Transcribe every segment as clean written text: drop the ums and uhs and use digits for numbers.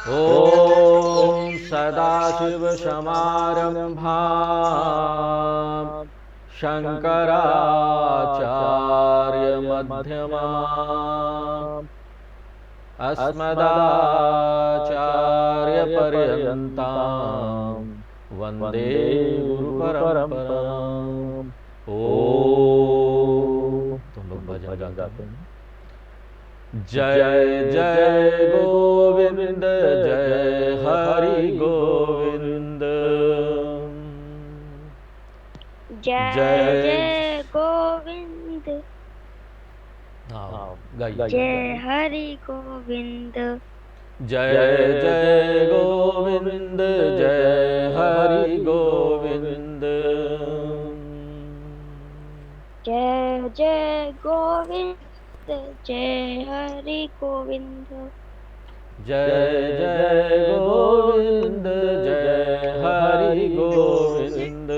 ॐ सदाशिवसमारम्भां शङ्कराचार्यमध्यमाम् अस्मदाचार्यपर्यन्तां वन्दे गुरुपरम्पराम्। तुम लोग भजन गाते हैं। जय जय गोविंद जय हरि गोविंद। जय जय गोविंद जय हरि गोविंद। जय जय गोविंद जय हरि गोविंद। जय जय गोविंद जय हरि गोविंद। जय जय गोविंद जय हरि गोविंद।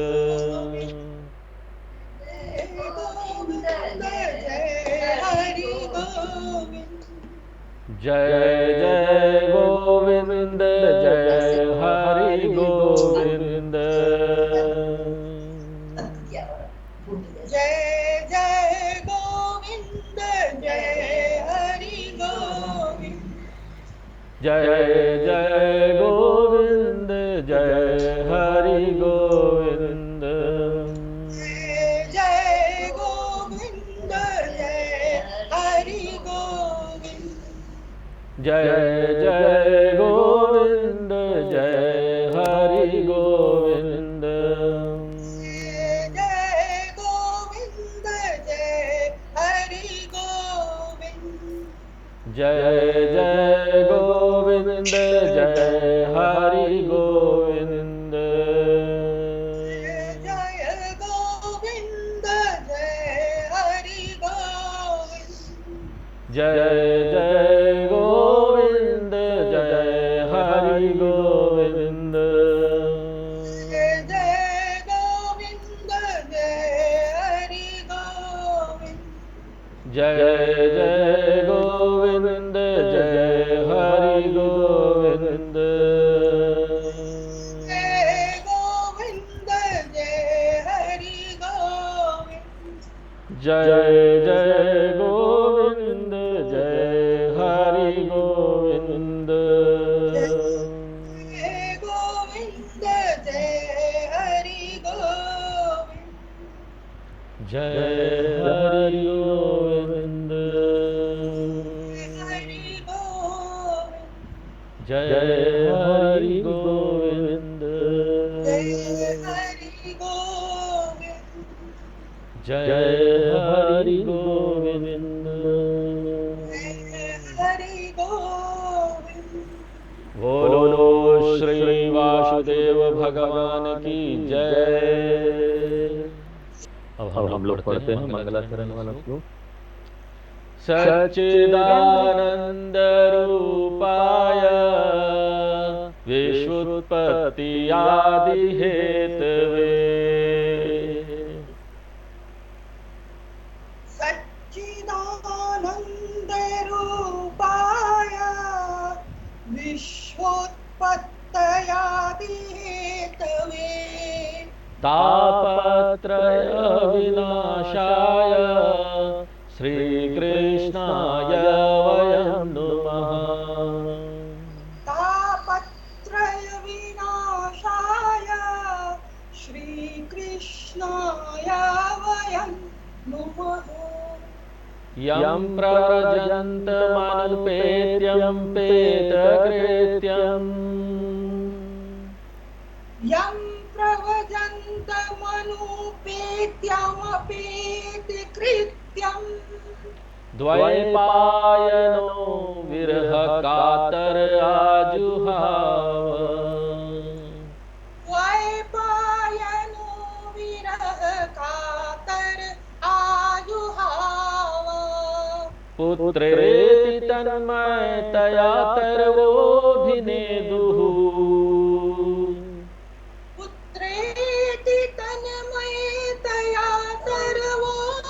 जय जय गोविंद जय हरि गोविंद। जय जय गोविंद जय हरि गोविंद। जय जय गोविंद जय हरि गोविंद। जय गोविंद जय हरि गोविंद। जय जय गोविंद जय हरि गोविंद। जय जय गोविंद जय हरि गोविंद। जय गोविंद जय हरि गोविंद। जय जय गोविंद जय हरि गोविंद। जय गोविंद जय हरि गोविंद। जय जय गोविंद जय हरि गोविंद। जय गोविंद जय हरि गोविंद। जय जय गोविंद जय हरि गोविंद। जय गोविंद जय हरि गोविंद। जय हरि गोविंद। जय हरि गोविंद। जय हरि गोविंद। बोलो श्री वासुदेव भगवान की जय। अब हम लोग पढ़ते हैं मंगलाचरण वाला श्लोक। सच्चिदानंद रूपाय विश्वोत्पत्ति आदि हेतवे। सच्चिदानंद रूपाय विश्वोत्पत्त्यादि हेतवे। तापत्रय विनाशाय श्रीकृष्णाय वयं नुमः। तापत्रय विनाशाय श्रीकृष्णाय वयं नुमः। यं प्रव्रजन्तमनुपेत्यं पेतकृत्यम्। यं प्रव्रजन्तमनुपेत्यमपेतकृत्यम्। द्वैपायनो विरहकातर आजुहाव। द्वैपायनो विरहकातर आजुहाव। पुत्रेति तन्मयतया तर्वोऽभिनेदुः। पुत्रेति तन्मयतया तर्वोऽभिनेदुः।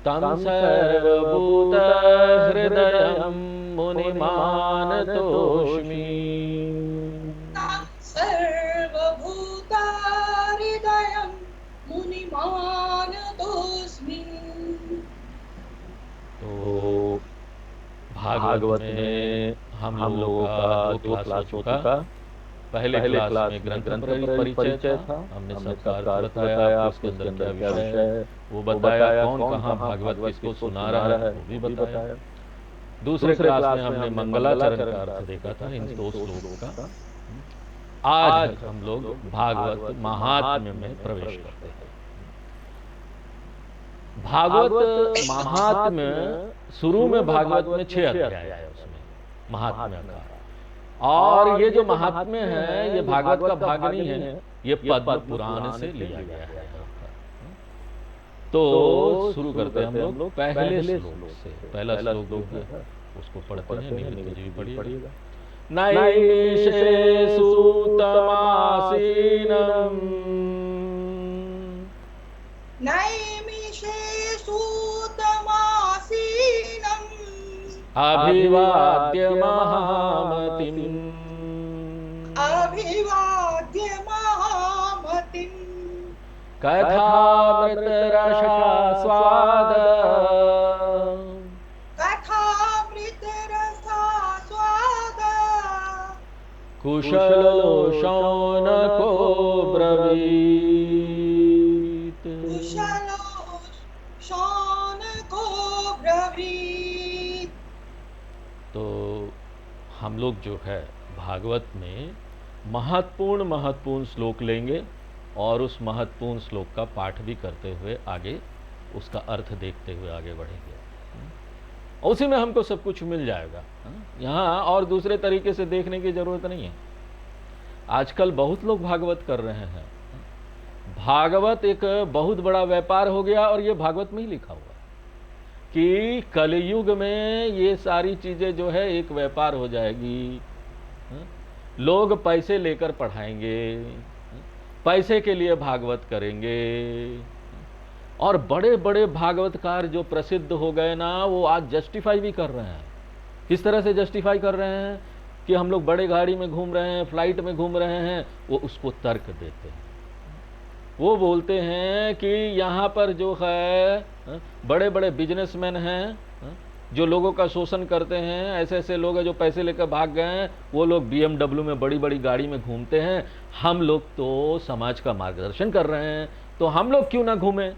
तं सर्वभूतहृदयं मुनि मुनिमानतोऽस्मि। तं सर्वभूताहृदयं मुनिमानतोऽस्मि। तो भागवत में हम लोगों का 2 क्लास हो चुका। पहले क्लास में ग्रंथ परिचय था, हमने सबका अर्थ बताया, आपको उसके अंदर क्या विषय है वो बताया, कौन कहाँ भागवत किसको सुना रहा है वो भी बताया। दूसरे क्लास में हमने मंगलाचरण का अर्थ देखा था इन 2 श्लोकों का। आज हम लोग भागवत महात्म्य में प्रवेश करते हैं। भागवत महात्म्य, शुरू में भागवत में 6 अध्याय है, उसमें महात्म्य का। और ये जो महात्म्य है ये भागवत का भाग नहीं है, ये पद्म पुराण से लिया गया है। तो शुरू करते हैं हम लोग पहले श्लोक से। पहला श्लोक जो है उसको पढ़ते हैं, निमित्त जी पढ़िएगा। नैमिषे सूतमासीनम् नैमिषे सूतमासीनम् अभिवाद्य महामतिम् अभिवाद्य महामतिम् कथामृतरसास्वाद कथामृतरसास्वाद कुशलो शौनको ब्रवीत्। कुशलो शौनको ब्रवीत्। तो हम लोग जो है भागवत में महत्वपूर्ण श्लोक लेंगे और उस महत्वपूर्ण श्लोक का पाठ भी करते हुए आगे उसका अर्थ देखते हुए आगे बढ़ेंगे। उसी में हमको सब कुछ मिल जाएगा। यहाँ और दूसरे तरीके से देखने की जरूरत नहीं है। आजकल बहुत लोग भागवत कर रहे हैं। भागवत एक बहुत बड़ा व्यापार हो गया और ये भागवत में ही लिखा हुआ कि कलयुग में ये सारी चीजें जो है एक व्यापार हो जाएगी। लोग पैसे लेकर पढ़ाएंगे, पैसे के लिए भागवत करेंगे। और बड़े बड़े भागवतकार जो प्रसिद्ध हो गए ना, वो आज जस्टिफाई भी कर रहे हैं। किस तरह से जस्टिफाई कर रहे हैं कि हम लोग बड़े गाड़ी में घूम रहे हैं, फ्लाइट में घूम रहे हैं, वो उसको तर्क देते हैं। वो बोलते हैं कि यहाँ पर जो है बड़े बड़े बिजनेसमैन हैं जो लोगों का शोषण करते हैं, ऐसे ऐसे लोग हैं जो पैसे लेकर भाग गए हैं, वो लोग BMW में बड़ी बड़ी गाड़ी में घूमते हैं। हम लोग तो समाज का मार्गदर्शन कर रहे हैं, तो हम लोग क्यों ना घूमें।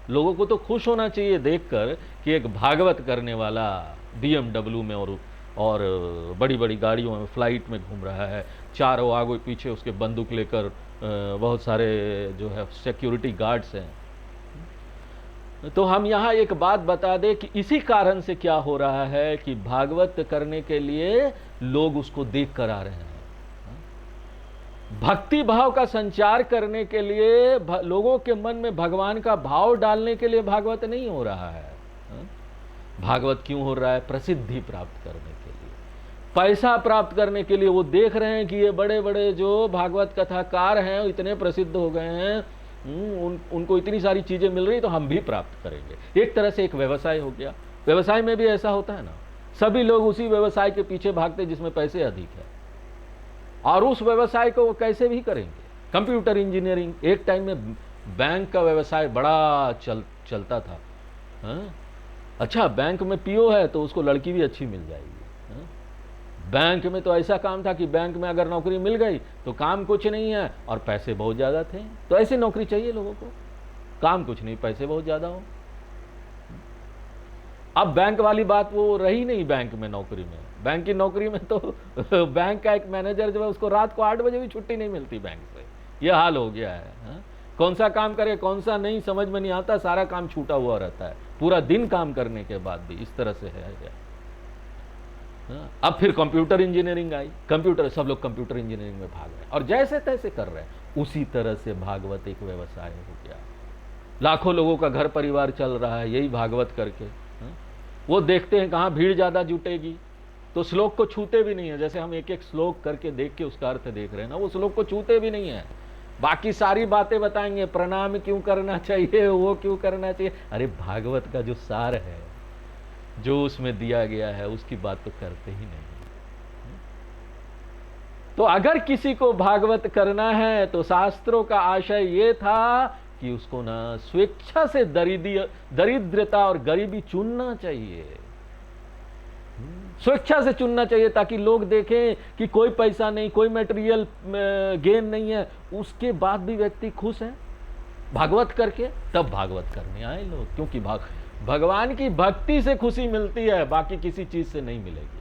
लोगों को तो खुश होना चाहिए देखकर कि एक भागवत करने वाला BMW में और बड़ी बड़ी गाड़ियों में, फ्लाइट में घूम रहा है, चारों आगे पीछे उसके बंदूक लेकर बहुत सारे जो है सिक्योरिटी गार्ड्स हैं। तो हम यहाँ एक बात बता दें कि इसी कारण से क्या हो रहा है कि भागवत करने के लिए लोग उसको देख कर आ रहे हैं। भक्ति भाव का संचार करने के लिए, लोगों के मन में भगवान का भाव डालने के लिए भागवत नहीं हो रहा है। भागवत क्यों हो रहा है? प्रसिद्धि प्राप्त करने के लिए, पैसा प्राप्त करने के लिए। वो देख रहे हैं कि ये बड़े बड़े जो भागवत कथाकार हैं इतने प्रसिद्ध हो गए हैं, उनको इतनी सारी चीजें मिल रही, तो हम भी प्राप्त करेंगे। एक तरह से एक व्यवसाय हो गया। व्यवसाय में भी ऐसा होता है ना, सभी लोग उसी व्यवसाय के पीछे भागते जिसमें पैसे अधिक है, और उस व्यवसाय को वो कैसे भी करेंगे। कंप्यूटर इंजीनियरिंग, एक टाइम में बैंक का व्यवसाय बड़ा चलता था। अच्छा, बैंक में पीओ है तो उसको लड़की भी अच्छी मिल जाएगी। बैंक में तो ऐसा काम था कि बैंक में अगर नौकरी मिल गई तो काम कुछ नहीं है और पैसे बहुत ज़्यादा थे। तो ऐसी नौकरी चाहिए लोगों को, काम कुछ नहीं, पैसे बहुत ज़्यादा हो। अब बैंक वाली बात वो रही नहीं। बैंक में नौकरी में, बैंक की नौकरी में तो बैंक का एक मैनेजर जो है उसको रात को 8 बजे भी छुट्टी नहीं मिलती बैंक से। ये हाल हो गया है। कौन सा काम करे कौन सा नहीं समझ में नहीं आता, सारा काम छूटा हुआ रहता है। पूरा दिन काम करने के बाद भी इस तरह से है। अब फिर कंप्यूटर इंजीनियरिंग आई, कंप्यूटर, सब लोग कंप्यूटर इंजीनियरिंग में भाग रहे हैं और जैसे तैसे कर रहे हैं। उसी तरह से भागवत एक व्यवसाय हो गया। लाखों लोगों का घर परिवार चल रहा है यही भागवत करके। वो देखते हैं कहाँ भीड़ ज्यादा जुटेगी, तो श्लोक को छूते भी नहीं है। जैसे हम एक एक श्लोक करके देख के उसका अर्थ देख रहे हैं ना, वो श्लोक को छूते भी नहीं है। बाकी सारी बातें बताएंगे, प्रणाम क्यों करना चाहिए, वो क्यों करना चाहिए। अरे भागवत का जो सार है जो उसमें दिया गया है उसकी बात तो करते ही नहीं। तो अगर किसी को भागवत करना है तो शास्त्रों का आशय ये था कि उसको ना स्वेच्छा से दरिद्रता और गरीबी चुनना चाहिए, स्वेच्छा से चुनना चाहिए, ताकि लोग देखें कि कोई पैसा नहीं, कोई मटेरियल गेन नहीं है, उसके बाद भी व्यक्ति खुश है भागवत करके, तब भागवत करने आए लोग। क्योंकि भगवान की भक्ति से खुशी मिलती है, बाकी किसी चीज से नहीं मिलेगी।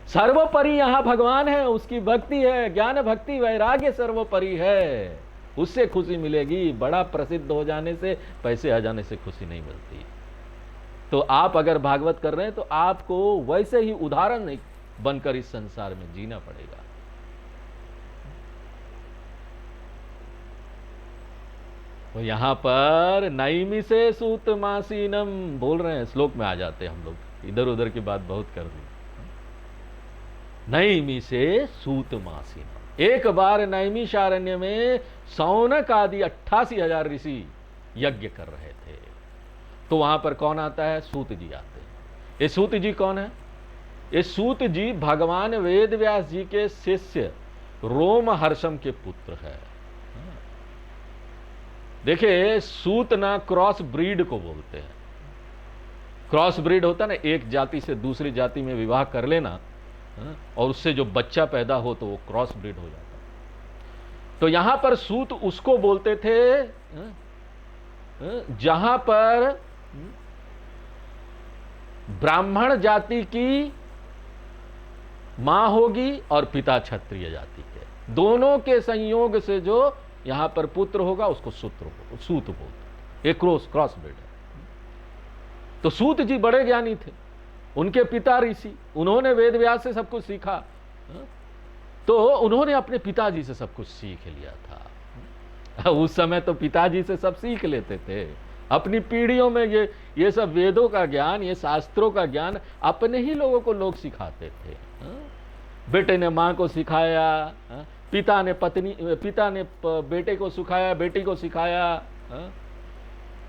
सर्वोपरि यहां भगवान है, उसकी भक्ति है, ज्ञान भक्ति वैराग्य सर्वोपरि है, उससे खुशी मिलेगी। बड़ा प्रसिद्ध हो जाने से, पैसे आ जाने से खुशी नहीं मिलती। तो आप अगर भागवत कर रहे हैं तो आपको वैसे ही उदाहरण बनकर इस संसार में जीना पड़ेगा। तो यहां पर नैमी से सूत मासीनम बोल रहे हैं, श्लोक में आ जाते हैं हम लोग, इधर उधर की बात बहुत कर दी। नैमी से सूत मासीनम, एक बार नैमिषारण्य में सौनक आदि 88,000 ऋषि यज्ञ कर रहे थे। तो वहां पर कौन आता है? सूत जी आते हैं। ये सूत जी कौन है? ये सूत जी भगवान वेद व्यास जी के शिष्य रोमहर्षम के पुत्र है। देखिए, सूत ना क्रॉस ब्रीड को बोलते हैं। क्रॉस ब्रीड होता ना, एक जाति से दूसरी जाति में विवाह कर लेना और उससे जो बच्चा पैदा हो तो वो क्रॉस ब्रीड हो जाता। तो यहां पर सूत उसको बोलते थे जहां पर ब्राह्मण जाति की मां होगी और पिता क्षत्रिय जाति के, दोनों के संयोग से जो यहां पर पुत्र होगा उसको सूत बोलते। एक क्रॉस ब्रीड है। तो सूत जी बड़े ज्ञानी थे, उनके पिता ऋषि, उन्होंने वेद व्यास से सब कुछ सीखा। तो उन्होंने अपने पिताजी से सब कुछ सीख लिया था। उस समय तो पिताजी से सब सीख लेते थे, अपनी पीढ़ियों में ये सब वेदों का ज्ञान, ये शास्त्रों का ज्ञान अपने ही लोगों को लोग सिखाते थे। बेटे ने मां को सिखाया, पिता ने बेटे को सिखाया, बेटी को सिखाया,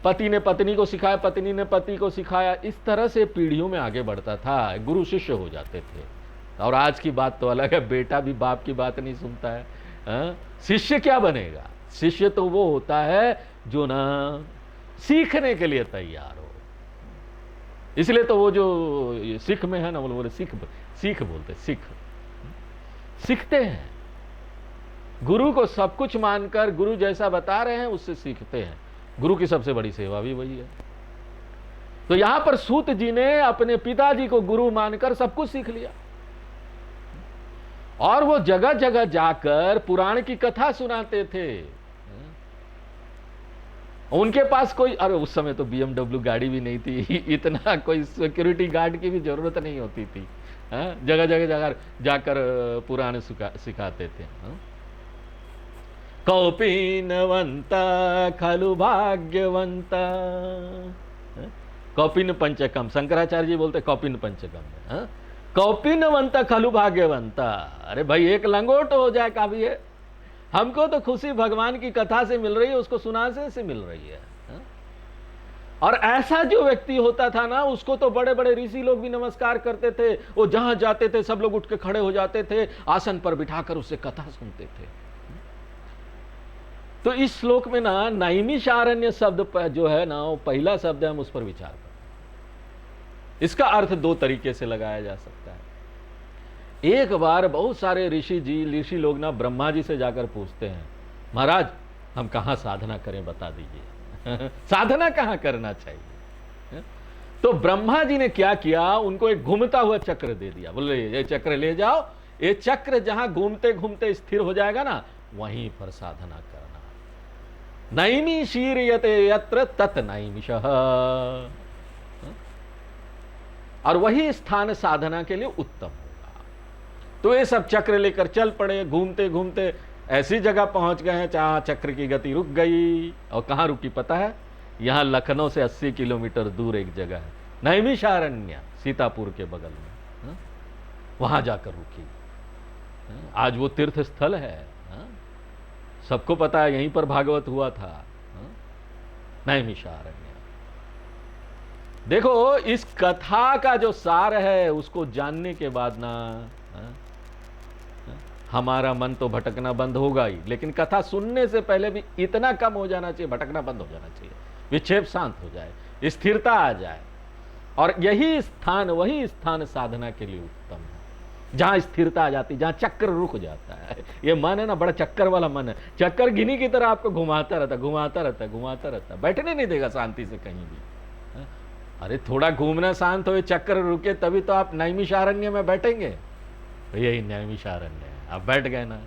पति ने पत्नी को सिखाया, पत्नी ने पति को सिखाया। इस तरह से पीढ़ियों में आगे बढ़ता था, गुरु शिष्य हो जाते थे। और आज की बात तो अलग है, बेटा भी बाप की बात नहीं सुनता है। शिष्य क्या बनेगा? शिष्य तो वो होता है जो ना सीखने के लिए तैयार हो। इसलिए तो वो जो सिख में है ना, बोले सिख बोलते, सीखते हैं। गुरु को सब कुछ मानकर, गुरु जैसा बता रहे हैं उससे सीखते हैं। गुरु की सबसे बड़ी सेवा भी वही है। तो यहां पर सूत जी ने अपने पिताजी को गुरु मानकर सब कुछ सीख लिया, और वो जगह जगह जाकर पुराण की कथा सुनाते थे। उनके पास कोई, अरे उस समय तो BMW गाड़ी भी नहीं थी, इतना कोई सिक्योरिटी गार्ड की भी जरूरत नहीं होती थी। जगह जगह जाकर पुराण सिखाते थे। कौपीनवंता खलु भाग्यवंता, कौपिन पंचकम, शंकराचार्य जी बोलते कौपिन पंचकम। कौपिनवंता खलु भाग्यवंता, अरे भाई एक लंगोट हो जाए काफी है। हमको तो खुशी भगवान की कथा से मिल रही है, उसको सुनाने से मिल रही है। और ऐसा जो व्यक्ति होता था ना, उसको तो बड़े बड़े ऋषि लोग भी नमस्कार करते थे। वो जहां जाते थे सब लोग उठ के खड़े हो जाते थे, आसन पर बिठाकर उससे कथा सुनते थे। तो इस श्लोक में ना नैमिषारण्य शब्द जो है ना, वो पहला शब्द है, हम उस पर विचार करें। इसका अर्थ दो तरीके से लगाया जा सकता है। एक बार बहुत सारे ऋषि लोग ना ब्रह्मा जी से जाकर पूछते हैं, महाराज हम कहां साधना करें बता दीजिए। साधना कहां करना चाहिए? तो ब्रह्मा जी ने क्या किया, उनको एक घूमता हुआ चक्र दे दिया। बोले ये चक्र ले जाओ, ये चक्र जहां घूमते घूमते स्थिर हो जाएगा ना, वहीं पर साधना करना। नैमी शीर्यते यत्र तत् नैमिषः, और वही स्थान साधना के लिए उत्तम होगा। तो ये सब चक्र लेकर चल पड़े, घूमते घूमते ऐसी जगह पहुंच गए हैं जहां चक्र की गति रुक गई। और कहां रुकी पता है? यहां लखनऊ से 80 किलोमीटर दूर एक जगह है नैमिषारण्य, सीतापुर के बगल में, वहां जाकर रुकी। आज वो तीर्थ स्थल है, सबको पता है, यहीं पर भागवत हुआ था, नैमिषारण्य। देखो, इस कथा का जो सार है उसको जानने के बाद ना हमारा मन तो भटकना बंद होगा ही, लेकिन कथा सुनने से पहले भी इतना कम हो जाना चाहिए, भटकना बंद हो जाना चाहिए, विक्षेप शांत हो जाए, स्थिरता आ जाए। और यही स्थान, वही स्थान साधना के लिए उत्तम है, जहां स्थिरता आ जाती, जहां चक्र रुक जाता है। ये मन है ना, बड़ा चक्कर वाला मन है, चक्कर गिनी की तरह आपको घुमाता रहता, घुमाता रहता, घुमाता रहता, बैठने नहीं देगा शांति से कहीं भी। अरे थोड़ा घूमना शांत हो, चक्कर रुके, तभी तो आप नैमिषारण्य में बैठेंगे। तो यही नैमिषारण्य है, आप बैठ गए ना।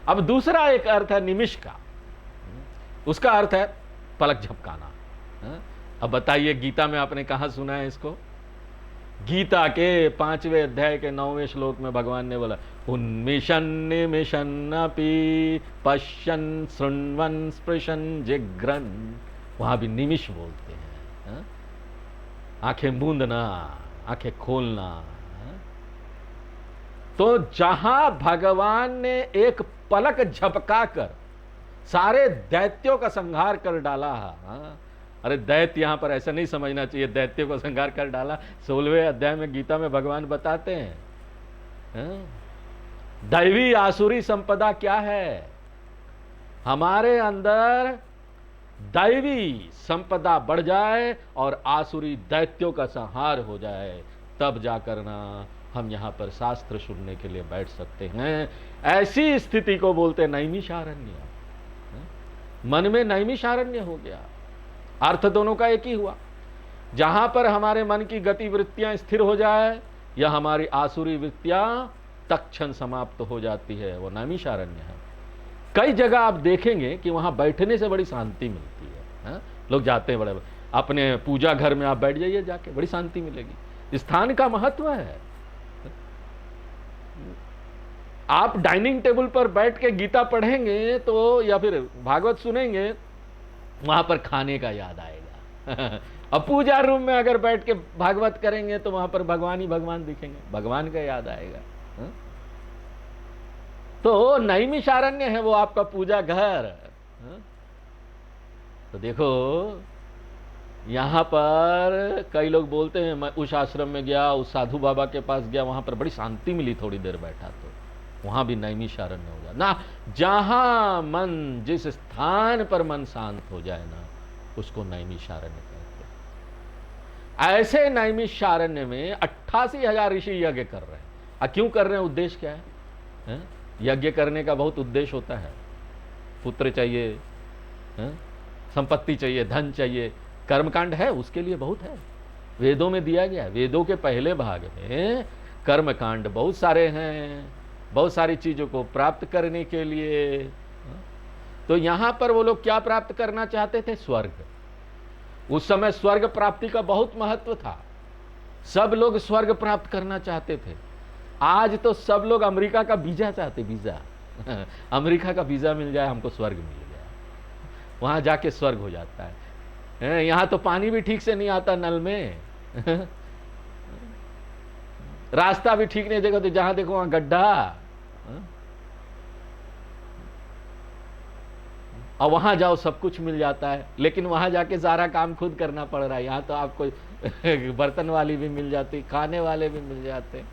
अब दूसरा एक अर्थ है निमिष का, उसका अर्थ है पलक झपकाना। अब बताइए, गीता में आपने कहां सुना है इसको? गीता के 5वें अध्याय के 9वें श्लोक में भगवान ने बोला, उन्मिषन् निमिषन्नपि पश्यन् शृण्वन् स्पृशन् जिघ्रन्। वहां भी निमिष बोलते हैं, आंखें मूंदना, आंखें खोलना। तो जहां भगवान ने एक पलक झपका कर सारे दैत्यों का संहार कर डाला है। अरे दैत्य यहां पर ऐसा नहीं समझना चाहिए, दैत्यों को संहार कर डाला 16वें अध्याय में गीता में भगवान बताते हैं। दैवी आसुरी संपदा क्या है? हमारे अंदर दैवी संपदा बढ़ जाए और आसुरी दैत्यों का संहार हो जाए, तब जाकर ना हम यहां पर शास्त्र सुनने के लिए बैठ सकते हैं। ऐसी स्थिति को बोलते नैमिषारण्य। मन में नैमिषारण्य हो गया, अर्थ दोनों का एक ही हुआ। जहां पर हमारे मन की गतिवृत्तियां स्थिर हो जाए या हमारी आसुरी वृत्तियां तत्क्षण समाप्त हो जाती है, वो नैमिषारण्य है। कई जगह आप देखेंगे कि वहां बैठने से बड़ी शांति मिलती है। लोग जाते हैं बड़े, अपने पूजा घर में आप बैठ जाइए जाके, बड़ी शांति मिलेगी। स्थान का महत्व है। आप डाइनिंग टेबल पर बैठ के गीता पढ़ेंगे तो, या फिर भागवत सुनेंगे, वहां पर खाने का याद आएगा। अब पूजा रूम में अगर बैठ के भागवत करेंगे तो वहां पर भगवान ही भगवान दिखेंगे, भगवान का याद आएगा। तो नैमिषारण्य है वो आपका पूजा घर। तो देखो, यहां पर कई लोग बोलते हैं, मैं उस आश्रम में गया, उस साधु बाबा के पास गया, वहां पर बड़ी शांति मिली, थोड़ी देर बैठा तो वहां भी नैमिषारण्य हो गया ना। जहां मन, जिस स्थान पर मन शांत हो जाए ना, उसको नैमिषारण्य कहते हैं। ऐसे नैमिषारण्य में 88,000 ऋषि यज्ञ कर रहे हैं। क्यों कर रहे हैं? उद्देश्य क्या है? यज्ञ करने का बहुत उद्देश्य होता है। पुत्र चाहिए, संपत्ति चाहिए, धन चाहिए, कर्मकांड है, उसके लिए बहुत है, वेदों में दिया गया है। वेदों के पहले भाग में कर्मकांड बहुत सारे हैं, बहुत सारी चीजों को प्राप्त करने के लिए। तो यहां पर वो लोग क्या प्राप्त करना चाहते थे? स्वर्ग। उस समय स्वर्ग प्राप्ति का बहुत महत्व था, सब लोग स्वर्ग प्राप्त करना चाहते थे। आज तो सब लोग अमेरिका का वीजा चाहते, वीजा। अमेरिका का वीजा मिल जाए, हमको स्वर्ग मिल गया, वहां जाके स्वर्ग हो जाता है। यहां तो पानी भी ठीक से नहीं आता नल में, रास्ता भी ठीक नहीं, देखो तो जहां देखो वहां गड्ढा। और वहां जाओ सब कुछ मिल जाता है, लेकिन वहां जाके सारा काम खुद करना पड़ रहा है। यहाँ तो आपको बर्तन वाली भी मिल जाती, खाने वाले भी मिल जाते,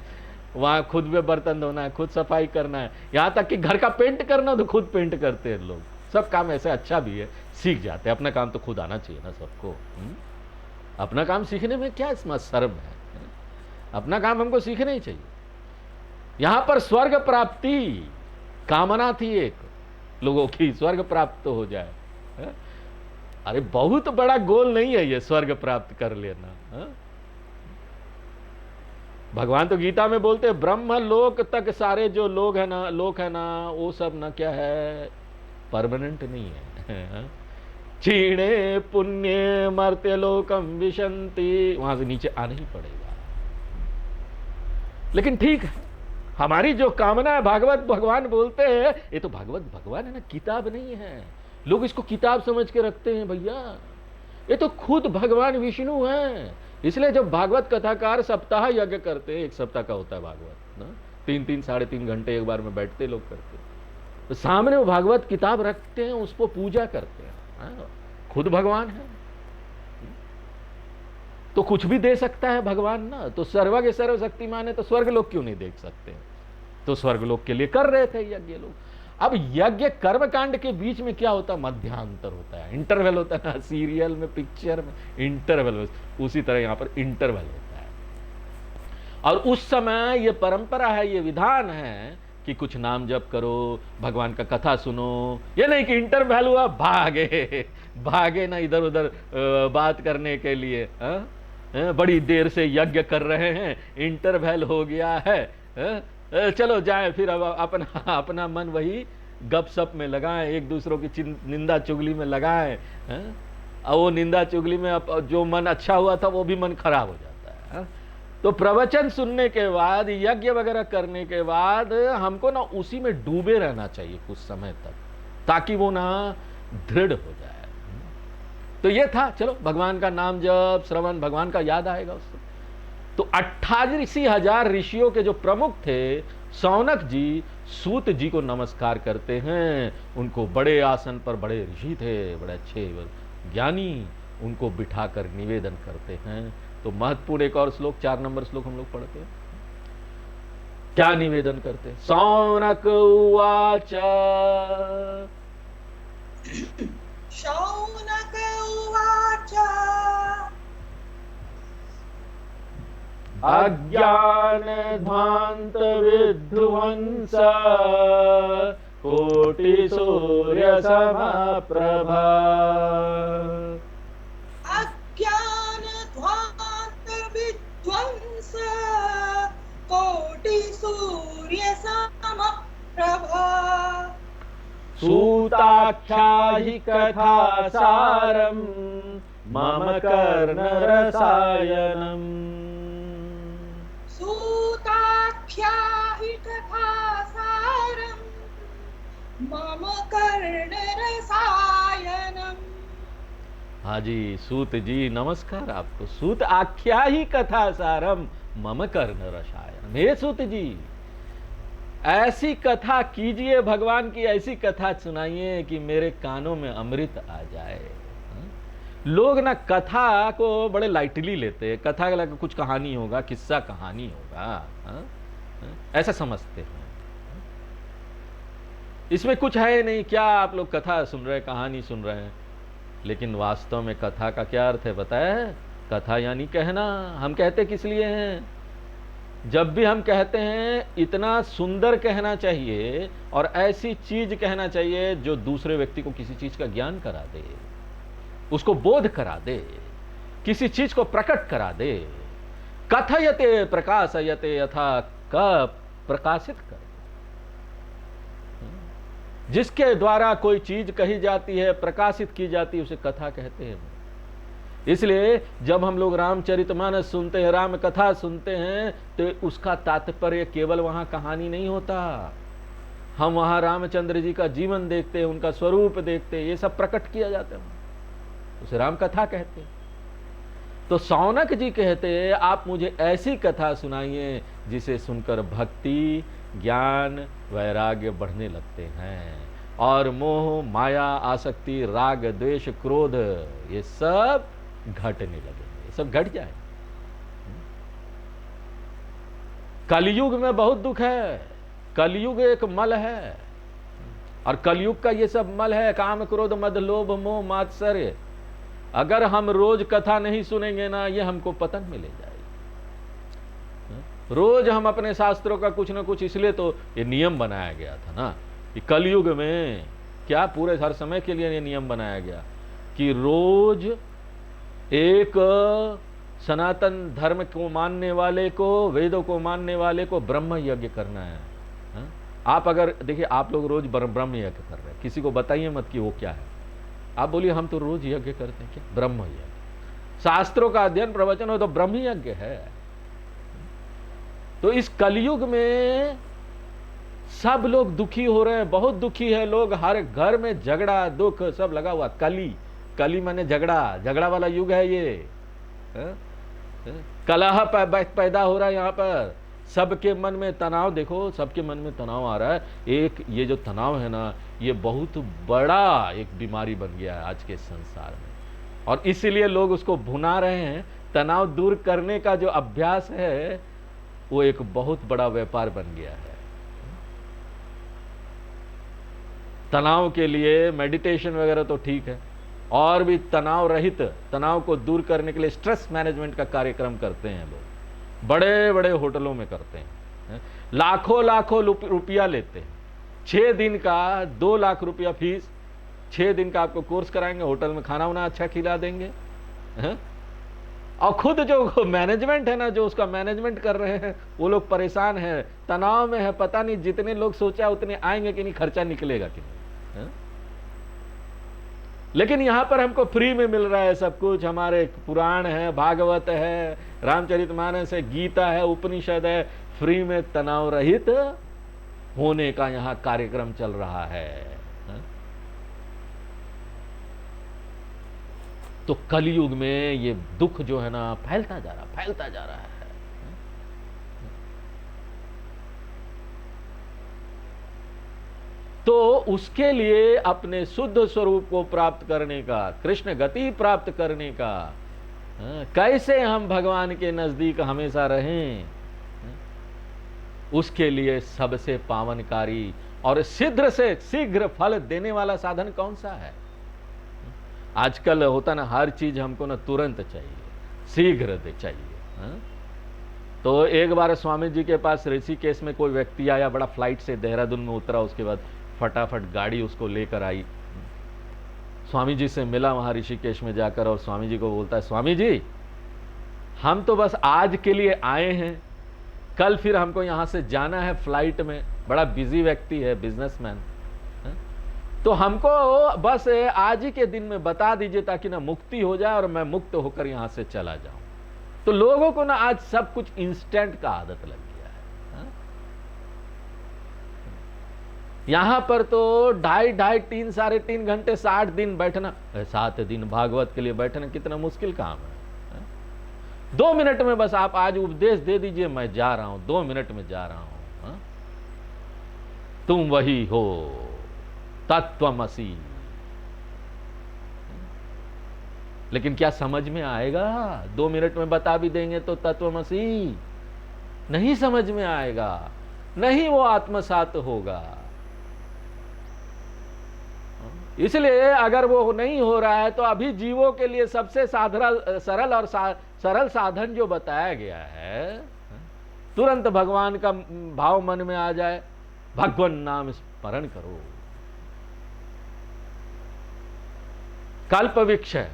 वहां खुद में बर्तन धोना है, खुद सफाई करना है, यहाँ तक कि घर का पेंट करना तो खुद पेंट करते हैं लोग। सब काम ऐसे अच्छा भी है, सीख जाते हैं। अपना काम तो खुद आना चाहिए ना सबको। अपना काम सीखने में क्या इसमें शर्म है? अपना काम हमको सीखना ही चाहिए। यहां पर स्वर्ग प्राप्ति कामना थी एक लोगों की, स्वर्ग प्राप्त हो जाए। अरे बहुत बड़ा गोल नहीं है ये स्वर्ग प्राप्त कर लेना। भगवान तो गीता में बोलते हैं, ब्रह्म लोक तक सारे जो लोग है ना, लोक है ना, वो सब ना क्या है, परमानेंट नहीं है। क्षीणे पुण्य मर्त्य लोकम विशंति, वहां से नीचे आना ही पड़ेगा। लेकिन ठीक है, हमारी जो कामना है, भागवत भगवान बोलते हैं, ये तो भागवत भगवान है ना, किताब नहीं है। लोग इसको किताब समझ के रखते हैं भैया, ये तो खुद भगवान विष्णु है। इसलिए जब भागवत कथाकार सप्ताह यज्ञ करते हैं, एक सप्ताह का होता है भागवत ना, 3-3 साढ़े 3 घंटे एक बार में बैठते लोग करते हैं, तो सामने वो भागवत किताब रखते हैं, उसको पूजा करते हैं। खुद भगवान है। तो कुछ भी दे सकता है भगवान ना, तो सर्वज्ञ सर्वशक्तिमान है, तो स्वर्ग लोग क्यों नहीं देख सकते? तो स्वर्ग लोग के लिए कर रहे थे यज्ञ लोग। अब यज्ञ कर्म कांड के बीच में क्या होता है? मध्यांतर होता है, इंटरवल होता है ना, सीरियल में, पिक्चर में इंटरवल, उसी तरह यहां पर इंटरवल होता है। और उस समय ये परंपरा है, ये विधान है कि कुछ नाम जप करो, भगवान का कथा सुनो। ये नहीं कि इंटरवल हुआ भागे ना इधर उधर बात करने के लिए, बड़ी देर से यज्ञ कर रहे हैं, इंटरवल हो गया है, चलो जाए फिर। अब अपना मन वही गपशप में लगाएं, एक दूसरों की निंदा चुगली में लगाएं, और वो निंदा चुगली में जो मन अच्छा हुआ था वो भी मन खराब हो जाता है। तो प्रवचन सुनने के बाद, यज्ञ वगैरह करने के बाद हमको ना उसी में डूबे रहना चाहिए कुछ समय तक, ताकि वो ना दृढ़ हो जाए। तो ये था, चलो भगवान का नाम जप श्रवण, भगवान का याद आएगा उससे। तो 88,000 ऋषियों के जो प्रमुख थे, सौनक जी सूत जी को नमस्कार करते हैं। उनको बड़े आसन पर, बड़े ऋषि थे, बड़े अच्छे ज्ञानी, उनको बिठाकर निवेदन करते हैं। तो महत्वपूर्ण एक और श्लोक, 4 नंबर श्लोक हम लोग पढ़ते हैं। क्या निवेदन करते हैं? सौनक उवाच, शौनक उवाच, अज्ञान ध्वांत विध्वंस कोटि सूर्य समप्रभा। अज्ञान ध्वांत विध्वंस कोटि सूर्य समप्रभा। सूताख्याहि कथा सारम मम कर्ण रसायनम। सूताख्याहि कथा सारम मम कर्ण रसायनम। हाँ जी, सूत जी नमस्कार आपको। सूत आख्या ही कथा सारम मम कर्ण रसायनम। हे सूत जी, ऐसी कथा कीजिए, भगवान की ऐसी कथा सुनाइए कि मेरे कानों में अमृत आ जाए। लोग ना कथा को बड़े लाइटली लेते हैं, कथा का कुछ कहानी होगा, किस्सा कहानी होगा, ऐसा समझते हैं। इसमें कुछ है नहीं, क्या आप लोग कथा सुन रहे हैं, कहानी सुन रहे हैं। लेकिन वास्तव में कथा का क्या अर्थ है बताया है? कथा यानी कहना। हम कहते किस लिए हैं? जब भी हम कहते हैं इतना सुंदर कहना चाहिए और ऐसी चीज कहना चाहिए जो दूसरे व्यक्ति को किसी चीज का ज्ञान करा दे, उसको बोध करा दे, किसी चीज को प्रकट करा दे। कथयते प्रकाशयते यथा, क प्रकाशित कर, जिसके द्वारा कोई चीज कही जाती है, प्रकाशित की जाती है, उसे कथा कहते हैं। इसलिए जब हम लोग रामचरितमानस सुनते हैं, राम कथा सुनते हैं, तो उसका तात्पर्य केवल वहां कहानी नहीं होता। हम वहां रामचंद्र जी का जीवन देखते हैं, उनका स्वरूप देखते हैं, ये सब प्रकट किया जाता है, उसे राम कथा कहते हैं। तो सौनक जी कहते हैं आप मुझे ऐसी कथा सुनाइए जिसे सुनकर भक्ति, ज्ञान, वैराग्य बढ़ने लगते हैं और मोह, माया, आसक्ति, राग, द्वेष, क्रोध ये सब घटने लगेंगे, ये सब घट जाए। कलयुग में बहुत दुख है, कलयुग एक मल है और कलयुग का ये सब मल है, काम, क्रोध, मद, लोभ, मोह, मात्सर्य। अगर हम रोज कथा नहीं सुनेंगे ना, ये हमको पतन में ले जाएगी। रोज हम अपने शास्त्रों का कुछ ना कुछ, इसलिए तो ये नियम बनाया गया था ना कि कलयुग में, क्या पूरे हर समय के लिए ये नियम बनाया गया कि रोज एक सनातन धर्म को मानने वाले को, वेदों को मानने वाले को ब्रह्म यज्ञ करना है। आप अगर देखिए, आप लोग रोज ब्रह्म यज्ञ कर रहे हैं, किसी को बताइए मत कि वो क्या है। आप बोलिए हम तो रोज यज्ञ करते हैं, क्या ब्रह्म यज्ञ? शास्त्रों का अध्ययन प्रवचन हो तो ब्रह्म यज्ञ है। तो इस कलयुग में सब लोग दुखी हो रहे हैं, बहुत दुखी है लोग, हर घर में झगड़ा, दुख सब लगा हुआ। कली माने झगड़ा, झगड़ा वाला युग है ये। कलह पैदा हो रहा है यहाँ पर, सबके मन में तनाव, देखो सबके मन में तनाव आ रहा है। एक ये जो तनाव है ना, ये बहुत बड़ा एक बीमारी बन गया है आज के संसार में, और इसीलिए लोग उसको भुना रहे हैं तनाव दूर करने का जो अभ्यास है वो एक बहुत बड़ा व्यापार बन गया है। तनाव के लिए मेडिटेशन वगैरह तो ठीक है, और भी तनाव रहित, तनाव को दूर करने के लिए स्ट्रेस मैनेजमेंट का कार्यक्रम करते हैं लोग, बड़े बड़े होटलों में करते हैं, लाखों लाखों रुपया लेते हैं। 6 दिन का 2 लाख रुपया फीस, 6 दिन का आपको कोर्स कराएंगे, होटल में खाना वाना अच्छा खिला देंगे, है? और खुद जो मैनेजमेंट है ना, जो उसका मैनेजमेंट कर रहे हैं, वो लोग परेशान हैं, तनाव में है, पता नहीं जितने लोग सोचा उतने आएंगे कि नहीं, खर्चा निकलेगा कि नहीं, है? लेकिन यहां पर हमको फ्री में मिल रहा है सब कुछ। हमारे पुराण है, भागवत है, रामचरितमानस है, गीता है, उपनिषद है, फ्री में तनाव रहित होने का यहां कार्यक्रम चल रहा है। तो कलयुग में ये दुख जो है ना फैलता जा रहा है। तो उसके लिए अपने शुद्ध स्वरूप को प्राप्त करने का, कृष्ण गति प्राप्त करने का, कैसे हम भगवान के नजदीक हमेशा रहें, उसके लिए सबसे पावनकारी और शीघ्र से शीघ्र फल देने वाला साधन कौन सा है? आजकल होता ना, हर चीज हमको ना तुरंत चाहिए, शीघ्र चाहिए। तो एक बार स्वामी जी के पास ऋषिकेश में कोई व्यक्ति आया, बड़ा फ्लाइट से देहरादून में उतरा, उसके बाद फटाफट गाड़ी उसको लेकर आई, स्वामी जी से मिला वहां ऋषिकेश में जाकर, और स्वामी जी को बोलता है, स्वामी जी हम तो बस आज के लिए आए हैं, कल फिर हमको यहां से जाना है फ्लाइट में। बड़ा बिजी व्यक्ति है, बिजनेसमैन, तो हमको बस आज ही के दिन में बता दीजिए ताकि ना मुक्ति हो जाए और मैं मुक्त होकर यहां से चला जाऊं। तो लोगों को ना आज सब कुछ इंस्टेंट का आदत लग गया है। यहां पर तो 2.5, 3, 3.5 घंटे 60 दिन बैठना, 7 दिन भागवत के लिए बैठना कितना मुश्किल काम है। 2 मिनट में बस आप आज उपदेश दे दीजिए, मैं जा रहा हूं, 2 मिनट में जा रहा हूं, तुम वही हो तत्वमसि। लेकिन क्या समझ में आएगा? 2 मिनट में बता भी देंगे तो तत्वमसि नहीं समझ में आएगा, नहीं वो आत्मसात होगा। इसलिए अगर वो नहीं हो रहा है तो अभी जीवों के लिए सबसे सरल साधन जो बताया गया है, तुरंत भगवान का भाव मन में आ जाए, भगवान नाम स्मरण करो। कल्प वृक्ष है,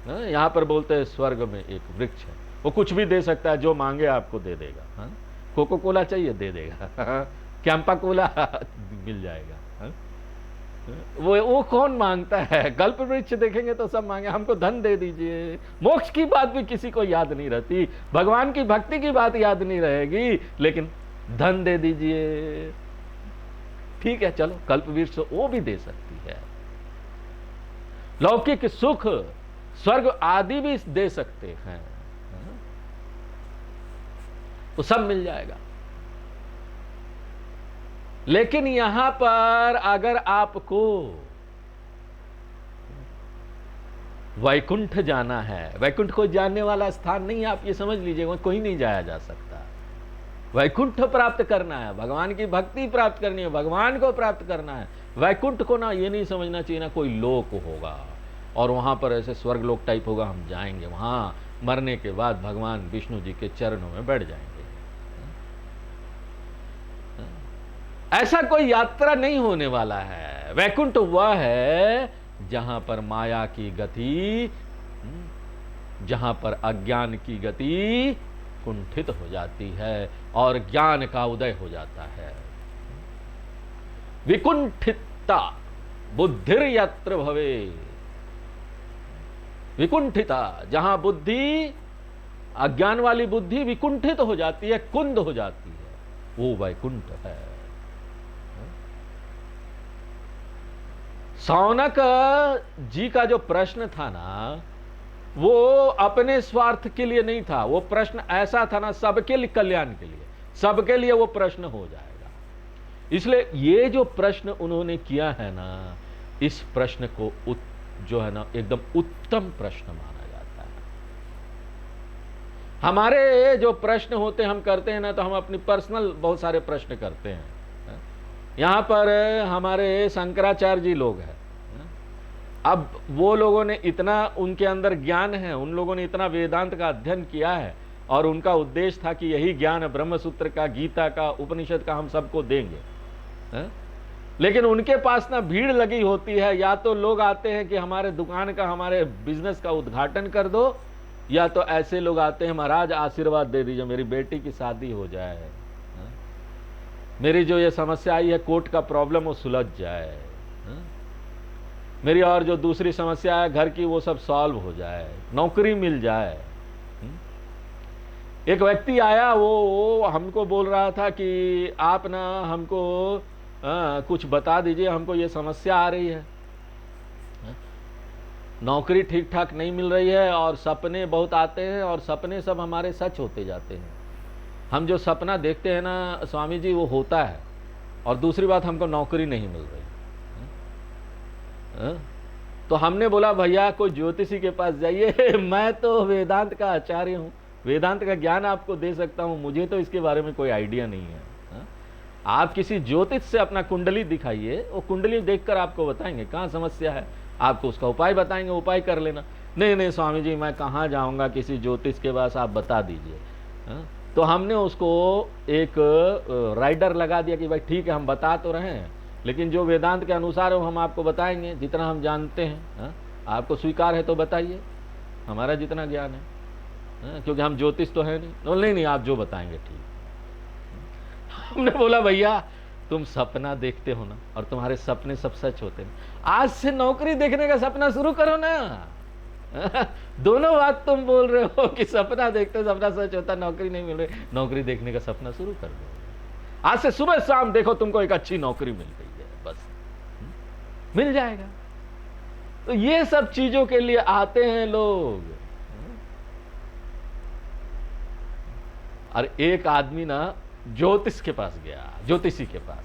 यहां पर बोलते हैं स्वर्ग में एक वृक्ष है, वो कुछ भी दे सकता है, जो मांगे आपको दे देगा। कोको कोला चाहिए दे देगा, कैंपा कोला मिल जाएगा। वो कौन मांगता है? कल्प वृक्ष देखेंगे तो सब मांगे, हमको धन दे दीजिए। मोक्ष की बात भी किसी को याद नहीं रहती, भगवान की भक्ति की बात याद नहीं रहेगी, लेकिन धन दे दीजिए। ठीक है, चलो कल्प वृक्ष वो भी दे सकती है, लौकिक सुख स्वर्ग आदि भी दे सकते हैं, वो सब मिल जाएगा। लेकिन यहां पर अगर आपको वैकुंठ जाना है, वैकुंठ को जानने वाला स्थान नहीं, आप ये समझ लीजिए, कोई नहीं जाया जा सकता। वैकुंठ प्राप्त करना है, भगवान की भक्ति प्राप्त करनी है, भगवान को प्राप्त करना है। वैकुंठ को ना ये नहीं समझना चाहिए ना कोई लोक होगा और वहां पर ऐसे स्वर्ग लोक टाइप होगा, हम जाएंगे वहां, मरने के बाद भगवान विष्णु जी के चरणों में बैठ जाएंगे। ऐसा कोई यात्रा नहीं होने वाला है। वैकुंठ वह है जहां पर माया की गति, जहां पर अज्ञान की गति कुंठित हो जाती है और ज्ञान का उदय हो जाता है। विकुंठिता बुद्धिर यत्र भवे, विकुंठिता जहां बुद्धि, अज्ञान वाली बुद्धि विकुंठित हो जाती है, कुंद हो जाती है, वो वैकुंठ है। सौनक जी का जो प्रश्न था ना, वो अपने स्वार्थ के लिए नहीं था, वो प्रश्न ऐसा था ना सबके लिए, कल्याण के लिए, सबके लिए वो प्रश्न हो जाएगा। इसलिए ये जो प्रश्न उन्होंने किया है ना, इस प्रश्न को जो है ना एकदम उत्तम प्रश्न माना जाता है। हमारे जो प्रश्न होते हैं हम करते हैं ना, तो हम अपनी पर्सनल बहुत सारे प्रश्न करते हैं। यहाँ पर हमारे शंकराचार्य जी लोग हैं। अब वो लोगों ने इतना, उनके अंदर ज्ञान है, उन लोगों ने इतना वेदांत का अध्ययन किया है, और उनका उद्देश्य था कि यही ज्ञान ब्रह्मसूत्र का, गीता का, उपनिषद का हम सबको देंगे। लेकिन उनके पास ना भीड़ लगी होती है, या तो लोग आते हैं कि हमारे दुकान का, हमारे बिजनेस का उद्घाटन कर दो, या तो ऐसे लोग आते हैं, महाराज आशीर्वाद दे दीजिए, मेरी बेटी की शादी हो जाए, मेरी जो ये समस्या आई है कोर्ट का प्रॉब्लम वो सुलझ जाए, मेरी और जो दूसरी समस्या है घर की वो सब सॉल्व हो जाए, नौकरी मिल जाए। एक व्यक्ति आया, वो हमको बोल रहा था कि आप ना हमको कुछ बता दीजिए, हमको ये समस्या आ रही है, नौकरी ठीक ठाक नहीं मिल रही है, और सपने बहुत आते हैं, और सपने सब हमारे सच होते जाते हैं। हम जो सपना देखते हैं ना स्वामी जी वो होता है, और दूसरी बात हमको नौकरी नहीं मिल रही। तो हमने बोला भैया कोई ज्योतिषी के पास जाइए, मैं तो वेदांत का आचार्य हूँ, वेदांत का ज्ञान आपको दे सकता हूँ, मुझे तो इसके बारे में कोई आइडिया नहीं है। आप किसी ज्योतिष से अपना कुंडली दिखाइए, वो कुंडली देखकर आपको बताएंगे कहाँ समस्या है, आपको उसका उपाय बताएंगे, उपाय कर लेना। नहीं नहीं स्वामी जी मैं कहाँ जाऊँगा किसी ज्योतिष के पास, आप बता दीजिए। तो हमने उसको एक राइडर लगा दिया कि भाई ठीक है हम बता तो रहे हैं, लेकिन जो वेदांत के अनुसार है वो हम आपको बताएंगे, जितना हम जानते हैं। आपको स्वीकार है तो बताइए, हमारा जितना ज्ञान है, क्योंकि हम ज्योतिष तो है नहीं। नहीं नहीं आप जो बताएंगे ठीक। हमने बोला भैया तुम सपना देखते हो ना, और तुम्हारे सपने सब सच होते हैं, आज से नौकरी देखने का सपना शुरू करो ना। दोनों बात तुम बोल रहे हो कि सपना देखते हो, सपना सच होता, नौकरी नहीं मिल रही, नौकरी देखने का सपना शुरू कर दो। आज से सुबह शाम देखो तुमको एक अच्छी नौकरी मिल गई है, बस मिल जाएगा। तो ये सब चीजों के लिए आते हैं लोग। और एक आदमी ना ज्योतिष के पास गया, ज्योतिषी के पास,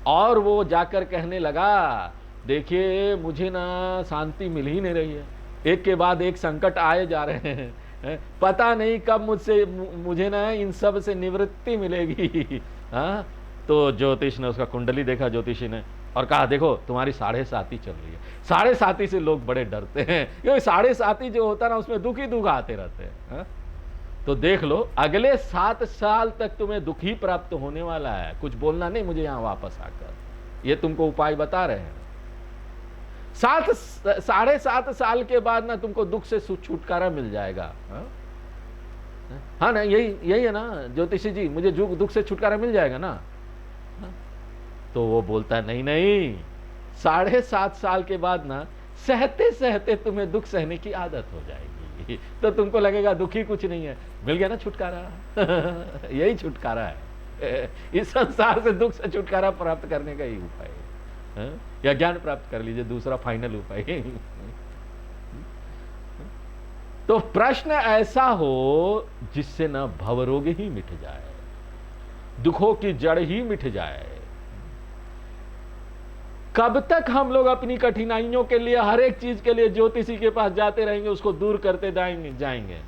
और वो जाकर कहने लगा देखिए मुझे ना शांति मिल ही नहीं रही है, एक के बाद एक संकट आए जा रहे हैं, पता नहीं कब मुझे ना इन सब से निवृत्ति मिलेगी। हाँ, तो ज्योतिष ने उसका कुंडली देखा, ज्योतिषी ने, और कहा देखो तुम्हारी 7.5 चल रही है। 7.5 से लोग बड़े डरते हैं, क्योंकि 7.5 जो होता है ना उसमें दुख ही दुख आते रहते हैं। हाँ? तो देख लो अगले 7 साल तक तुम्हें दुख ही प्राप्त होने वाला है, कुछ बोलना नहीं मुझे यहाँ वापस आकर, ये तुमको उपाय बता रहे हैं। 7.5 साल के बाद ना तुमको दुख से छुटकारा मिल जाएगा। हाँ ना, यही है ना ज्योतिषी जी, मुझे दुख से छुटकारा मिल जाएगा ना। तो वो बोलता है नहीं नहीं, 7.5 साल के बाद ना सहते सहते तुम्हें दुख सहने की आदत हो जाएगी, तो तुमको लगेगा दुखी कुछ नहीं है, मिल गया ना छुटकारा। यही छुटकारा है, इस संसार से दुख से छुटकारा प्राप्त करने का ही उपाय है, या ज्ञान प्राप्त कर लीजिए, दूसरा फाइनल उपाय। तो प्रश्न ऐसा हो जिससे ना भवरोग ही मिट जाए, दुखों की जड़ ही मिट जाए। कब तक हम लोग अपनी कठिनाइयों के लिए, हर एक चीज के लिए ज्योतिषी के पास जाते रहेंगे, उसको दूर करते जाएंगे।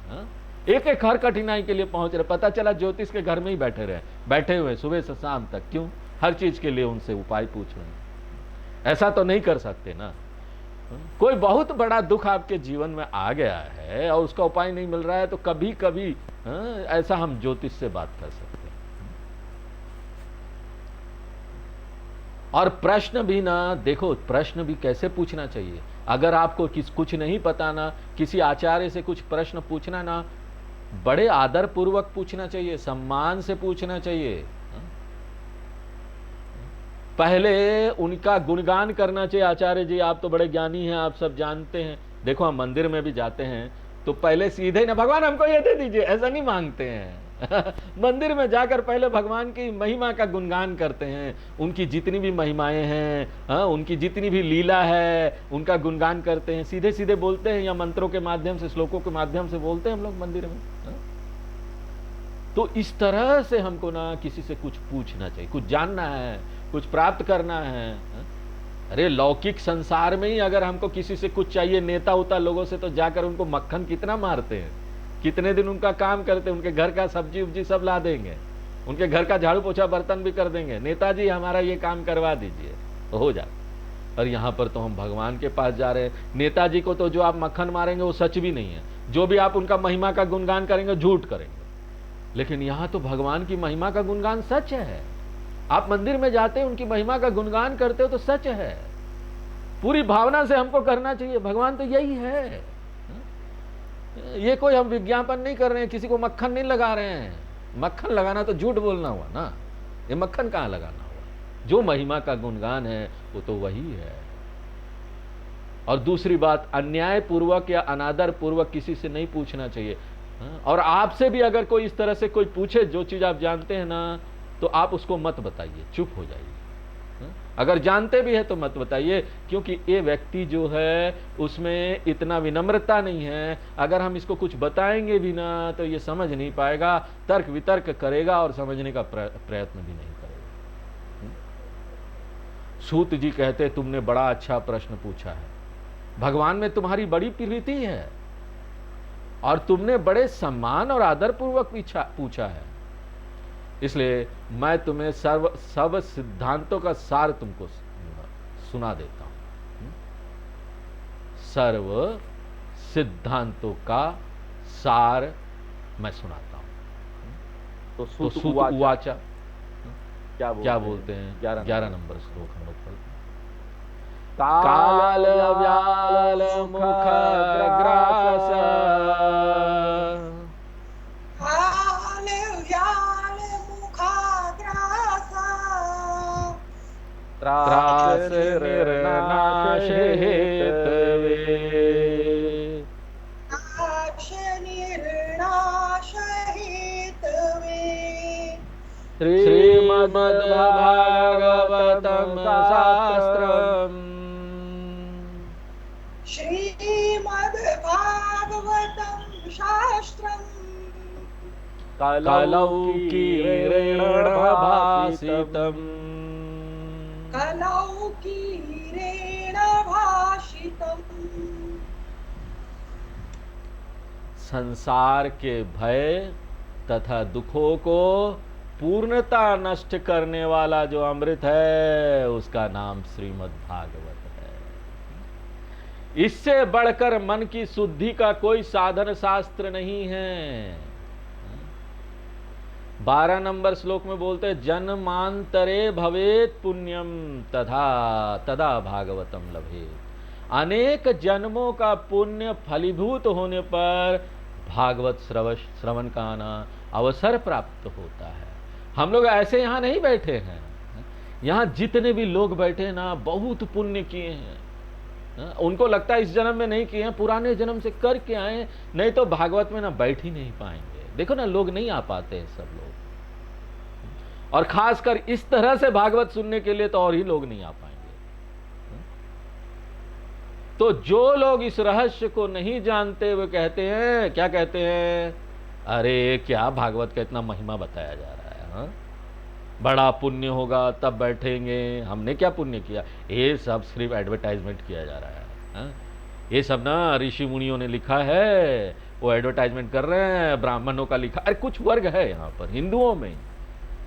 एक एक हर कठिनाई के लिए पहुंच रहे, पता चला ज्योतिष के घर में ही बैठे हुए सुबह से शाम तक, क्यों? हर चीज के लिए उनसे उपाय पूछ रहे हैं। ऐसा तो नहीं कर सकते ना। कोई बहुत बड़ा दुख आपके जीवन में आ गया है और उसका उपाय नहीं मिल रहा है, तो कभी कभी ऐसा हम ज्योतिष से बात कर सकते हैं। और प्रश्न भी ना, देखो प्रश्न भी कैसे पूछना चाहिए। अगर आपको कुछ नहीं पता ना, किसी आचार्य से कुछ प्रश्न पूछना ना, बड़े आदर पूर्वक पूछना चाहिए, सम्मान से पूछना चाहिए। पहले उनका गुणगान करना चाहिए, आचार्य जी आप तो बड़े ज्ञानी हैं, आप सब जानते हैं। देखो हम मंदिर में भी जाते हैं तो पहले सीधे ना भगवान हमको ये दे दीजिए, ऐसा नहीं मांगते हैं। मंदिर में जाकर पहले भगवान की महिमा का गुणगान करते हैं, उनकी जितनी भी महिमाएं हैं, उनकी जितनी भी लीला है उनका गुणगान करते हैं, सीधे सीधे बोलते हैं, या मंत्रों के माध्यम से, श्लोकों के माध्यम से बोलते हैं हम लोग मंदिर में। तो इस तरह से हमको ना किसी से कुछ पूछना चाहिए, कुछ जानना है, कुछ प्राप्त करना है। अरे लौकिक संसार में ही अगर हमको किसी से कुछ चाहिए, नेता उता लोगों से, तो जाकर उनको मक्खन कितना मारते हैं, कितने दिन उनका काम करते, उनके घर का सब्जी उब्जी सब ला देंगे, उनके घर का झाड़ू पोछा बर्तन भी कर देंगे, नेताजी हमारा ये काम करवा दीजिए तो हो जाए। और यहाँ पर तो हम भगवान के पास जा रहे हैं। नेताजी को तो जो आप मक्खन मारेंगे वो सच भी नहीं है, जो भी आप उनका महिमा का गुणगान करेंगे झूठ करेंगे। लेकिन यहाँ तो भगवान की महिमा का गुणगान सच है। आप मंदिर में जाते हैं, उनकी महिमा का गुणगान करते हो तो सच है। पूरी भावना से हमको करना चाहिए। भगवान तो यही है। ये कोई हम विज्ञापन नहीं कर रहे हैं, किसी को मक्खन नहीं लगा रहे हैं। मक्खन लगाना तो झूठ बोलना हुआ ना, ये मक्खन कहाँ लगाना हुआ। जो महिमा का गुणगान है वो तो वही है। और दूसरी बात, अन्याय पूर्वक या अनादर पूर्वक किसी से नहीं पूछना चाहिए। और आपसे भी अगर कोई इस तरह से कोई पूछे जो चीज आप जानते हैं ना, तो आप उसको मत बताइए, चुप हो जाइए। अगर जानते भी है तो मत बताइए, क्योंकि ये व्यक्ति जो है उसमें इतना विनम्रता नहीं है। अगर हम इसको कुछ बताएंगे भी ना तो ये समझ नहीं पाएगा, तर्क वितर्क करेगा और समझने का प्रयत्न भी नहीं करेगा। सूत जी कहते तुमने बड़ा अच्छा प्रश्न पूछा है, भगवान में तुम्हारी बड़ी प्रीति है और तुमने बड़े सम्मान और आदरपूर्वक पूछा है, इसलिए मैं तुम्हें सब सिद्धांतों का सार तुमको सुना देता हूं। सर्व सिद्धांतों का सार मैं सुनाता हूं। तो सूत उवाचा क्या बोलते हैं? 11 नंबर श्लोक हम लोग पढ़ते हैं। काल व्याल मुख ग्रास काल व्याल मुखाग्रास त्रास निर्नाश हेतवे नाश निर्नाश हेतवे श्रीमद्भागवतं शास्त्रम् श्रीमद्भागवतं शास्त्रम् कलौकीरेण भासितम् कलौकीरेण भाषितम् संसार के भय तथा दुखों को पूर्णता नष्ट करने वाला जो अमृत है उसका नाम श्रीमद् भागवत है। इससे बढ़कर मन की शुद्धि का कोई साधन शास्त्र नहीं है। 12 नंबर श्लोक में बोलते हैं जन्मांतरे भवेत पुण्यम तदा भागवतम लभेत। अनेक जन्मों का पुण्य फलीभूत होने पर भागवत श्रवण का अवसर प्राप्त होता है। हम लोग ऐसे यहाँ नहीं बैठे हैं, यहाँ जितने भी लोग बैठे हैं ना बहुत पुण्य किए हैं। उनको लगता है इस जन्म में नहीं किए हैं, पुराने जन्म से करके आए, नहीं तो भागवत में ना बैठ ही नहीं पाएंगे। देखो ना लोग नहीं आ पाते हैं सब लोग, और खासकर इस तरह से भागवत सुनने के लिए तो और ही लोग नहीं आ पाएंगे। तो जो लोग इस रहस्य को नहीं जानते वे कहते हैं, क्या कहते हैं, अरे क्या भागवत का इतना महिमा बताया जा रहा है, हाँ? बड़ा पुण्य होगा तब बैठेंगे। हमने क्या पुण्य किया? ये सब सिर्फ एडवर्टाइजमेंट किया जा रहा है, हाँ? ये सब ना ऋषि मुनियों ने लिखा है, वो एडवर्टाइजमेंट कर रहे हैं, ब्राह्मणों का लिखा। अरे कुछ वर्ग है यहाँ पर हिंदुओं में,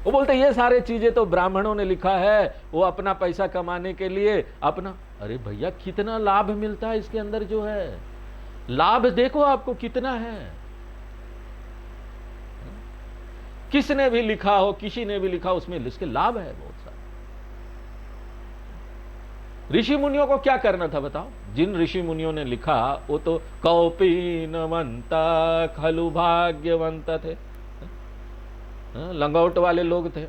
वो बोलते ये सारे चीजें तो ब्राह्मणों ने लिखा है, वो अपना पैसा कमाने के लिए अपना। अरे भैया कितना लाभ मिलता है इसके अंदर, जो है लाभ देखो आपको कितना है। किसने भी लिखा हो, किसी ने भी लिखा, उसमें इसके लाभ है बहुत सारे। ऋषि मुनियों को क्या करना था बताओ? जिन ऋषि मुनियों ने लिखा वो तो कौपीनवंत खलु भाग्यवंत थे, लंगोट वाले लोग थे।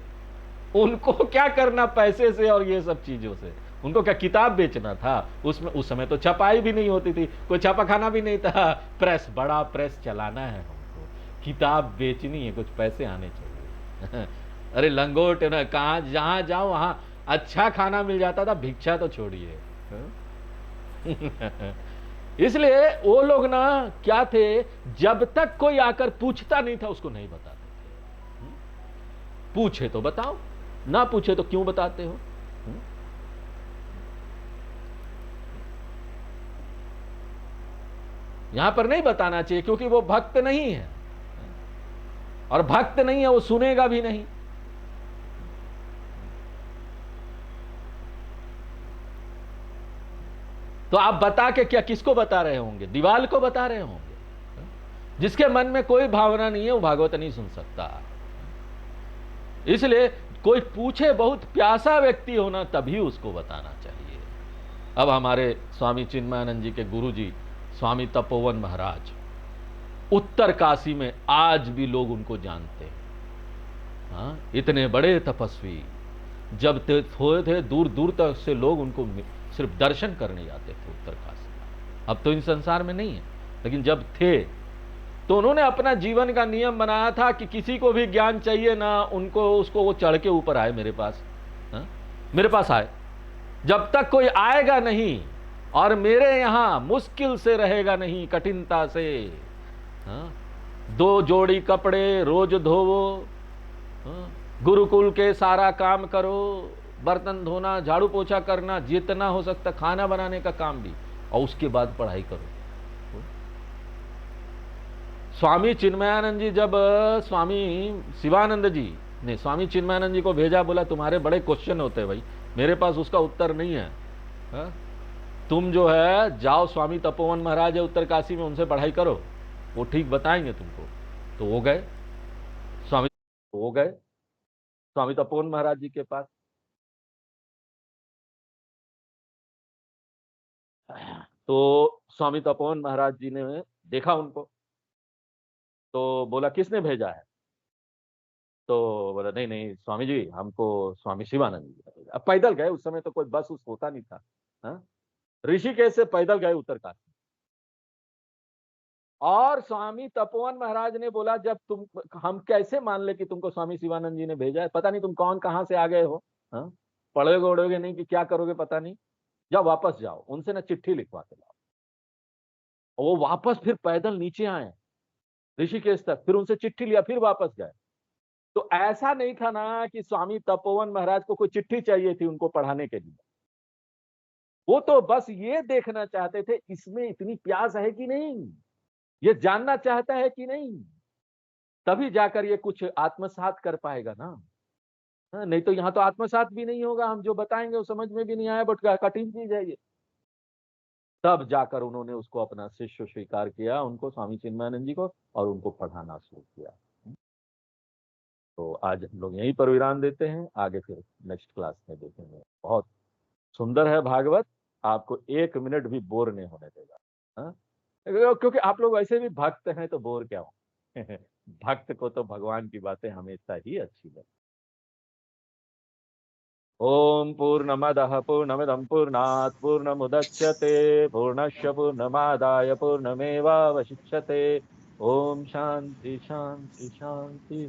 उनको क्या करना पैसे से और ये सब चीजों से? उनको क्या किताब बेचना था? उसमें उस समय तो छपाई भी नहीं होती थी, कोई छापाखाना भी नहीं था। प्रेस, बड़ा प्रेस चलाना है हमको, किताब बेचनी है, कुछ पैसे आने चाहिए। अरे लंगोट ना, कहाँ जहां जाओ वहां अच्छा खाना मिल जाता था, भिक्षा तो छोड़िए। इसलिए वो लोग ना क्या थे, जब तक कोई आकर पूछता नहीं था उसको नहीं बताते थे। पूछे तो बताओ, ना पूछे तो क्यों बताते हो? यहां पर नहीं बताना चाहिए, क्योंकि वो भक्त नहीं है, और भक्त नहीं है वो सुनेगा भी नहीं। तो आप बता के क्या, किसको बता रहे होंगे? दीवाल को बता रहे होंगे। जिसके मन में कोई भावना नहीं है वो भागवत नहीं सुन सकता। इसलिए कोई पूछे, बहुत प्यासा व्यक्ति होना, तभी उसको बताना चाहिए। अब हमारे स्वामी चिन्मयानंद जी के गुरु जी स्वामी तपोवन महाराज, उत्तर काशी में आज भी लोग उनको जानते हैं। हाँ, इतने बड़े तपस्वी, जब हुए थे दूर दूर तक से लोग उनको सिर्फ दर्शन करने जाते थे उत्तर काशी। अब तो इन संसार में नहीं है, लेकिन जब थे तो उन्होंने अपना जीवन का नियम बनाया था कि किसी को भी ज्ञान चाहिए ना, उनको उसको वो चढ़ के ऊपर आए मेरे पास। हा? मेरे पास आए, जब तक कोई आएगा नहीं और मेरे यहां मुश्किल से रहेगा नहीं, कठिनता से। हा? 2 जोड़ी कपड़े रोज धोवो, गुरुकुल के सारा काम करो, बर्तन धोना, झाड़ू पोछा करना, जितना हो सकता खाना बनाने का काम भी, और उसके बाद पढ़ाई करो। स्वामी चिन्मयानंद जी जब स्वामी शिवानंद जी ने स्वामी चिन्मयानंद जी को भेजा, बोला तुम्हारे बड़े क्वेश्चन होते हैं भाई, मेरे पास उसका उत्तर नहीं है, तुम जो है जाओ स्वामी तपोवन महाराज है उत्तर काशी में, उनसे पढ़ाई करो, वो ठीक बताएंगे तुमको। तो वो गए स्वामी तपोवन महाराज जी के पास। तो स्वामी तपोवन महाराज जी ने देखा उनको, तो बोला किसने भेजा है? तो बोला नहीं नहीं स्वामी जी, हमको स्वामी शिवानंद जी ने भेजा। अब पैदल गए, उस समय तो कोई बस उस होता नहीं था। हाँ? ऋषिकेश से पैदल गए उत्तरकाशी। और स्वामी तपोवन महाराज ने बोला, जब तुम, हम कैसे मान ले कि तुमको स्वामी शिवानंद जी ने भेजा है? पता नहीं तुम कौन कहां से आ गए हो, हाँ? पढ़ोगे उड़ोगे नहीं कि क्या करोगे पता नहीं, जाओ वापस जाओ, उनसे ना चिट्ठी लिखवा के लाओ। वो वापस फिर पैदल नीचे आए ऋषिकेश तक, फिर उनसे चिट्ठी लिया, फिर वापस गए। तो ऐसा नहीं था ना कि स्वामी तपोवन महाराज को कोई चिट्ठी चाहिए थी उनको पढ़ाने के लिए, वो तो बस ये देखना चाहते थे इसमें इतनी प्यास है कि नहीं, ये जानना चाहता है कि नहीं, तभी जाकर ये कुछ आत्मसात कर पाएगा ना। नहीं तो यहाँ तो आत्मसात भी नहीं होगा, हम जो बताएंगे वो समझ में भी नहीं आया, बट कठिन चीज है ये। तब जाकर उन्होंने उसको अपना शिष्य स्वीकार किया, उनको स्वामी चिन्मयानंद जी को, और उनको पढ़ाना शुरू किया। तो आज हम लोग यहीं पर विराम देते हैं, आगे फिर नेक्स्ट क्लास में देखेंगे। बहुत सुंदर है भागवत, आपको 1 मिनट भी बोर नहीं होने देगा। हाँ? क्योंकि आप लोग वैसे भी भक्त हैं, तो बोर क्या हो भक्त को तो भगवान की बातें हमेशा ही अच्छी लगती। ओम पूर्णमदः पूर्णमिदं पूर्णात् पूर्णमुदच्यते पूर्णस्य पूर्णमादाय पूर्णमेवावशिष्यते। ओम शांति शांति शांति।